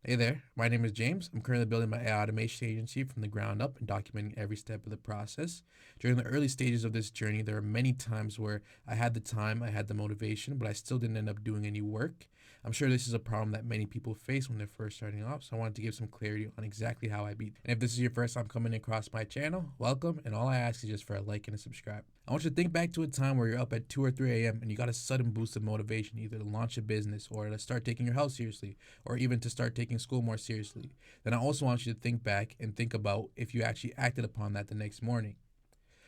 Hey there, my name is James. I'm currently building my AI automation agency from the ground up and documenting every step of the process. During the early stages of this journey, there are many times where I had the time, I had the motivation, but I still didn't end up doing any work. I'm sure this is a problem that many people face when they're first starting off, so I wanted to give some clarity on exactly how I beat. And if this is your first time coming across my channel, welcome, and all I ask is just for a like and a subscribe. I want you to think back to a time where you're up at 2 or 3 a.m. and you got a sudden boost of motivation either to launch a business or to start taking your health seriously or even to start taking school more seriously. Then I also want you to think back and think about if you actually acted upon that the next morning.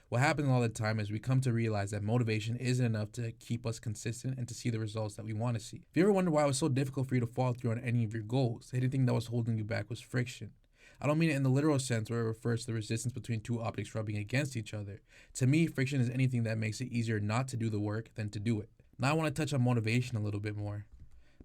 What happens all the time is we come to realize that motivation isn't enough to keep us consistent and to see the results that we want to see. If you ever wonder why it was so difficult for you to follow through on any of your goals, anything that was holding you back was friction. I don't mean it in the literal sense where it refers to the resistance between two objects rubbing against each other. To me, friction is anything that makes it easier not to do the work than to do it. Now I want to touch on motivation a little bit more.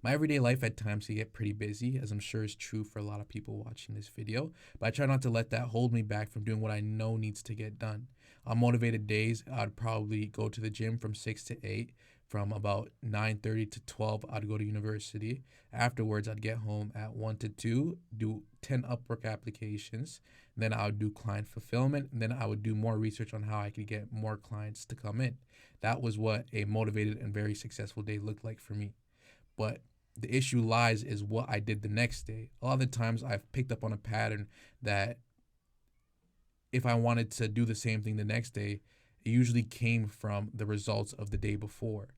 My everyday life at times can get pretty busy, as I'm sure is true for a lot of people watching this video, but I try not to let that hold me back from doing what I know needs to get done. On motivated days, I'd probably go to the gym from 6 to 8. From about 9:30 to 12, I'd go to university. Afterwards, I'd get home at 1 to 2, do 10 Upwork applications. Then I would do client fulfillment. And then I would do more research on how I could get more clients to come in. That was what a motivated and very successful day looked like for me. But the issue lies is what I did the next day. A lot of the times I've picked up on a pattern that if I wanted to do the same thing the next day, it usually came from the results of the day before.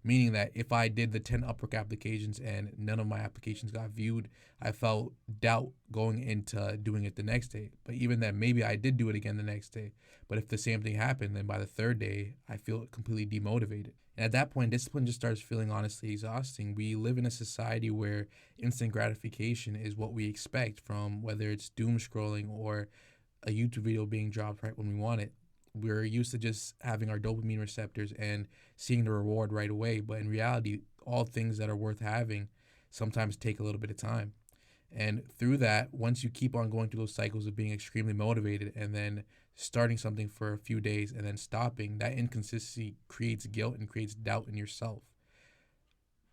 Meaning that if I did the 10 Upwork applications and none of my applications got viewed, I felt doubt going into doing it the next day. But even then, maybe I did do it again the next day. But if the same thing happened, then by the third day, I feel completely demotivated. And at that point, discipline just starts feeling honestly exhausting. We live in a society where instant gratification is what we expect from whether it's doom scrolling or a YouTube video being dropped right when we want it. We're used to just having our dopamine receptors and seeing the reward right away. But in reality, all things that are worth having sometimes take a little bit of time. And through that, once you keep on going through those cycles of being extremely motivated and then starting something for a few days and then stopping, that inconsistency creates guilt and creates doubt in yourself.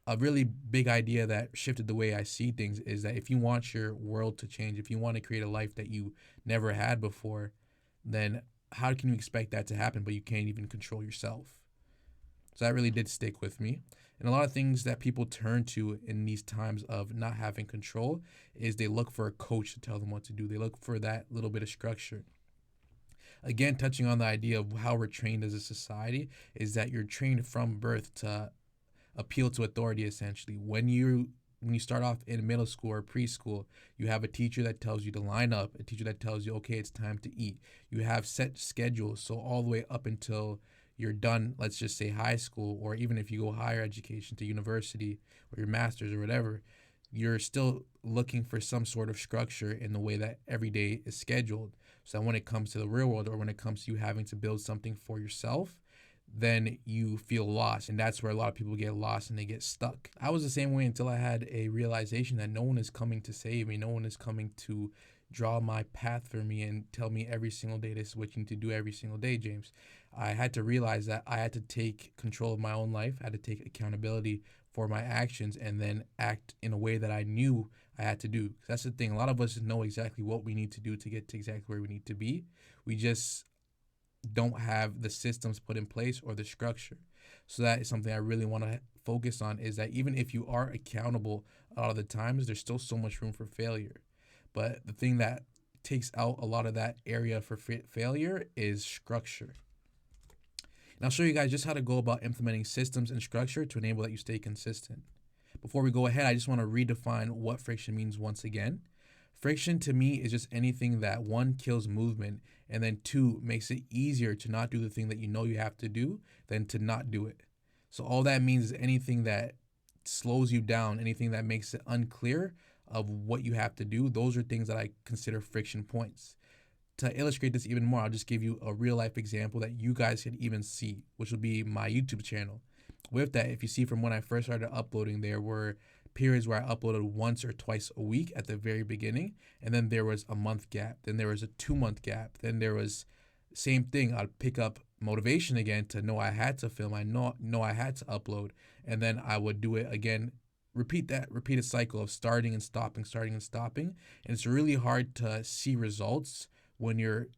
A really big idea that shifted the way I see things is that if you want your world to change, if you want to create a life that you never had before, then how can you expect that to happen, but you can't even control yourself? So that really did stick with me. And a lot of things that people turn to in these times of not having control is they look for a coach to tell them what to do. They look for that little bit of structure. Again, touching on the idea of how we're trained as a society is that you're trained from birth to appeal to authority essentially. When you start off in middle school or preschool, you have a teacher that tells you to line up, a teacher that tells you, okay, it's time to eat. You have set schedules. So all the way up until you're done, let's just say high school, or even if you go higher education to university or your master's or whatever, you're still looking for some sort of structure in the way that every day is scheduled. So that when it comes to the real world or when it comes to you having to build something for yourself, then you feel lost. And that's where a lot of people get lost and they get stuck. I was the same way until I had a realization that no one is coming to save me. No one is coming to draw my path for me and tell me every single day this is what you need to do every single day, James. I had to realize that I had to take control of my own life. I had to take accountability for my actions and then act in a way that I knew I had to do. 'Cause that's the thing. A lot of us know exactly what we need to do to get to exactly where we need to be. We just don't have the systems put in place or the structure. So that is something I really want to focus on, is that even if you are accountable a lot of the times, there's still so much room for failure. But the thing that takes out a lot of that area for failure is structure. And I'll show you guys just how to go about implementing systems and structure to enable that you stay consistent. Before we go ahead, I just want to redefine what friction means once again. Friction to me is just anything that one, kills movement, and then two, makes it easier to not do the thing that you know you have to do than to not do it. So all that means is anything that slows you down, anything that makes it unclear of what you have to do, those are things that I consider friction points. To illustrate this even more, I'll just give you a real life example that you guys can even see, which will be my YouTube channel. With that, if you see from when I first started uploading, there were periods where I uploaded once or twice a week at the very beginning, and then there was a month gap, then there was a 2 month gap, then there was same thing. I'd pick up motivation again to know I had to film, I know I had to upload, and then I would do it again repeat that repeated cycle of starting and stopping, starting and stopping. And it's really hard to see results when you're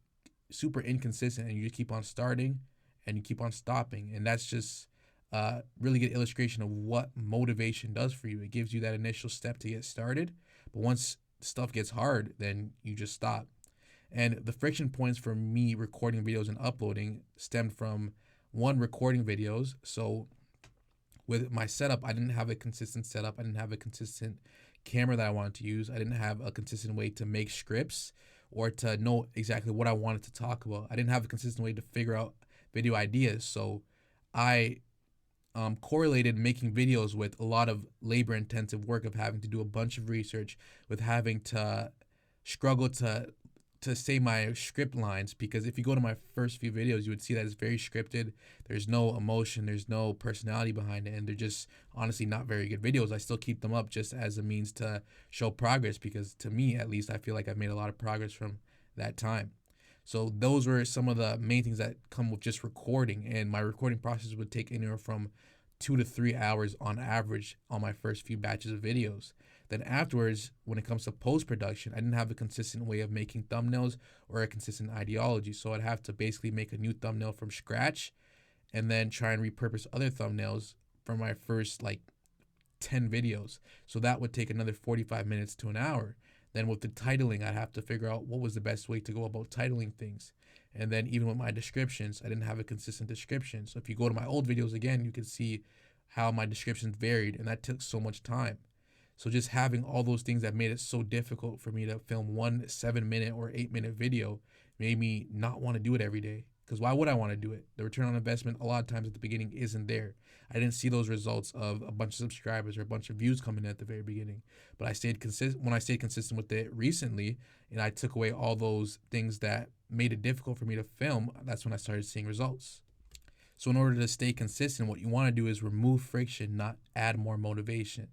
super inconsistent and you just keep on starting and you keep on stopping. And that's just a really good illustration of what motivation does for you. It gives you that initial step to get started. But once stuff gets hard, then you just stop. And the friction points for me recording videos and uploading stemmed from one, recording videos. So with my setup, I didn't have a consistent setup. I didn't have a consistent camera that I wanted to use. I didn't have a consistent way to make scripts or to know exactly what I wanted to talk about. I didn't have a consistent way to figure out video ideas. So I correlated making videos with a lot of labor intensive work of having to do a bunch of research, with having to struggle to say my script lines, because if you go to my first few videos, you would see that it's very scripted. There's no emotion, there's no personality behind it, and they're just honestly not very good videos. I still keep them up just as a means to show progress, because to me at least, I feel like I've made a lot of progress from that time. So those were some of the main things that come with just recording, and my recording process would take anywhere from 2 to 3 hours on average on my first few batches of videos. Then afterwards, when it comes to post production, I didn't have a consistent way of making thumbnails or a consistent ideology. So I'd have to basically make a new thumbnail from scratch and then try and repurpose other thumbnails from my first like 10 videos. So that would take another 45 minutes to an hour. Then with the titling, I'd have to figure out what was the best way to go about titling things. And then even with my descriptions, I didn't have a consistent description. So if you go to my old videos again, you can see how my descriptions varied, and that took so much time. So just having all those things that made it so difficult for me to film one 7 minute or 8 minute video made me not want to do it every day. Because why would I want to do it? The return on investment a lot of times at the beginning isn't there. I didn't see those results of a bunch of subscribers or a bunch of views coming in at the very beginning. But I stayed consistent when I stayed consistent with it recently, and I took away all those things that made it difficult for me to film. That's when I started seeing results. So in order to stay consistent, what you want to do is remove friction, not add more motivation.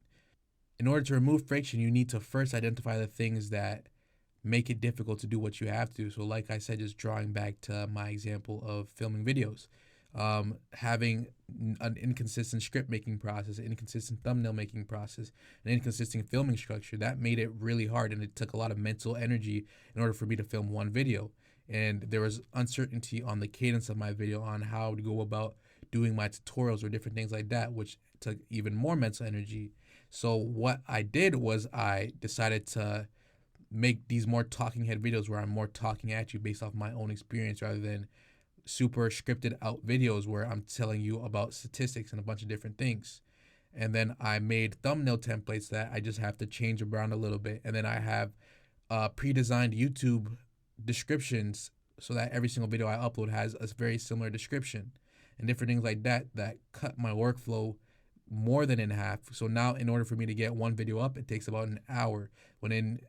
In order to remove friction, you need to first identify the things that make it difficult to do what you have to. So like I said, just drawing back to my example of filming videos, having an inconsistent script making process, an inconsistent thumbnail making process, an inconsistent filming structure, that made it really hard, and it took a lot of mental energy in order for me to film one video. And there was uncertainty on the cadence of my video, on how to go about doing my tutorials or different things like that, which took even more mental energy. So what I did was I decided to make these more talking head videos where I'm more talking at you based off my own experience, rather than super scripted out videos where I'm telling you about statistics and a bunch of different things. And then I made thumbnail templates that I just have to change around a little bit. And then I have pre-designed YouTube descriptions so that every single video I upload has a very similar description, and different things like that that cut my workflow more than in half. So now in order for me to get one video up, it takes about an hour, when in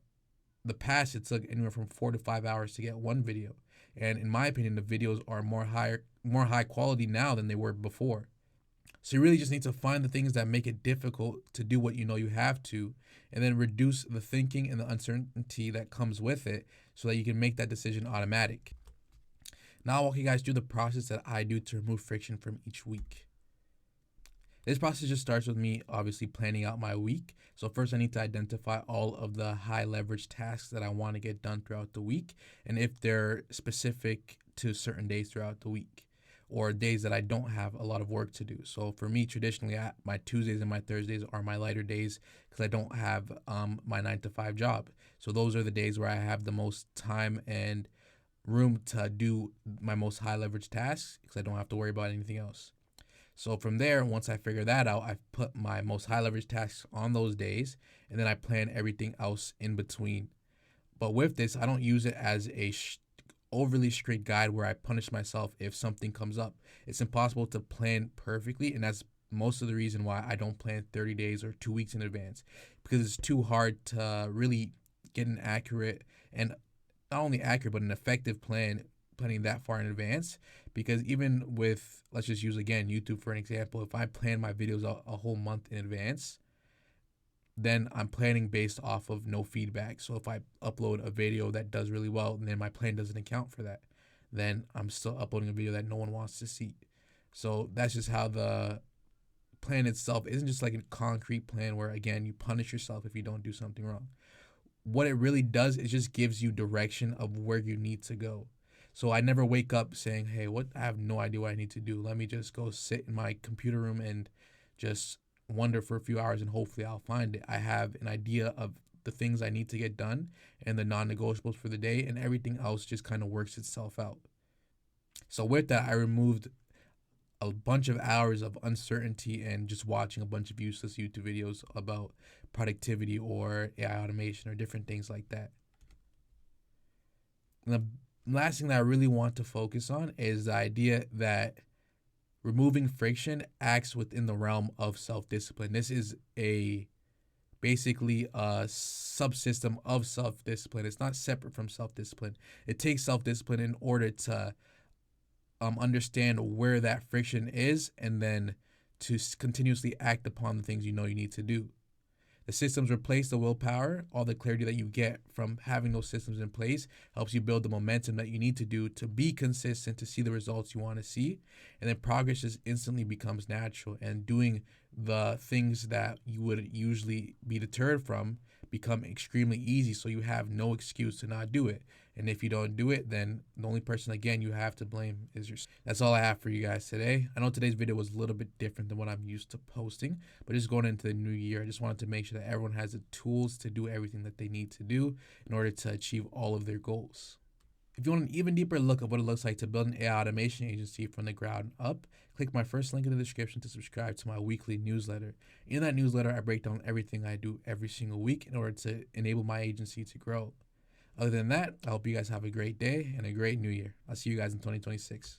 the past it took anywhere from 4 to 5 hours to get one video. And in my opinion, the videos are more high quality now than they were before. So you really just need to find the things that make it difficult to do what you know you have to, and then reduce the thinking and the uncertainty that comes with it so that you can make that decision automatic. Now I'll walk you guys through the process that I do to remove friction from each week. This process just starts with me obviously planning out my week. So first I need to identify all of the high leverage tasks that I want to get done throughout the week, and if they're specific to certain days throughout the week, or days that I don't have a lot of work to do. So for me, traditionally, my Tuesdays and my Thursdays are my lighter days because I don't have my 9 to 5 job. So those are the days where I have the most time and room to do my most high leverage tasks because I don't have to worry about anything else. So from there, once I figure that out, I put my most high leverage tasks on those days, and then I plan everything else in between. But with this, I don't use it as a overly strict guide where I punish myself if something comes up. It's impossible to plan perfectly, and that's most of the reason why I don't plan 30 days or 2 weeks in advance, because it's too hard to really get an accurate, and not only accurate but an effective planning that far in advance. Because even with, let's just use again YouTube for an example, if I plan my videos a whole month in advance, then I'm planning based off of no feedback. So if I upload a video that does really well, and then my plan doesn't account for that, then I'm still uploading a video that no one wants to see. So that's just how the plan itself isn't just like a concrete plan where, again, you punish yourself if you don't do something wrong. What it really does is just gives you direction of where you need to go. So I never wake up saying, "Hey, what? I have no idea what I need to do. Let me just go sit in my computer room and just wonder for a few hours and hopefully I'll find it." I have an idea of the things I need to get done and the non-negotiables for the day, and everything else just kind of works itself out. So with that, I removed a bunch of hours of uncertainty and just watching a bunch of useless YouTube videos about productivity or AI automation or different things like that. And the last thing that I really want to focus on is the idea that removing friction acts within the realm of self-discipline. This is a basically a subsystem of self-discipline. It's not separate from self-discipline. It takes self-discipline in order to understand where that friction is and then to continuously act upon the things you know you need to do. The systems replace the willpower. All the clarity that you get from having those systems in place helps you build the momentum that you need to do to be consistent, to see the results you want to see. And then progress just instantly becomes natural. And doing the things that you would usually be deterred from become extremely easy. So you have no excuse to not do it. And if you don't do it, then the only person, again, you have to blame is yourself. That's all I have for you guys today. I know today's video was a little bit different than what I'm used to posting, but just going into the new year, I just wanted to make sure that everyone has the tools to do everything that they need to do in order to achieve all of their goals. If you want an even deeper look at what it looks like to build an AI automation agency from the ground up, click my first link in the description to subscribe to my weekly newsletter. In that newsletter, I break down everything I do every single week in order to enable my agency to grow. Other than that, I hope you guys have a great day and a great new year. I'll see you guys in 2026.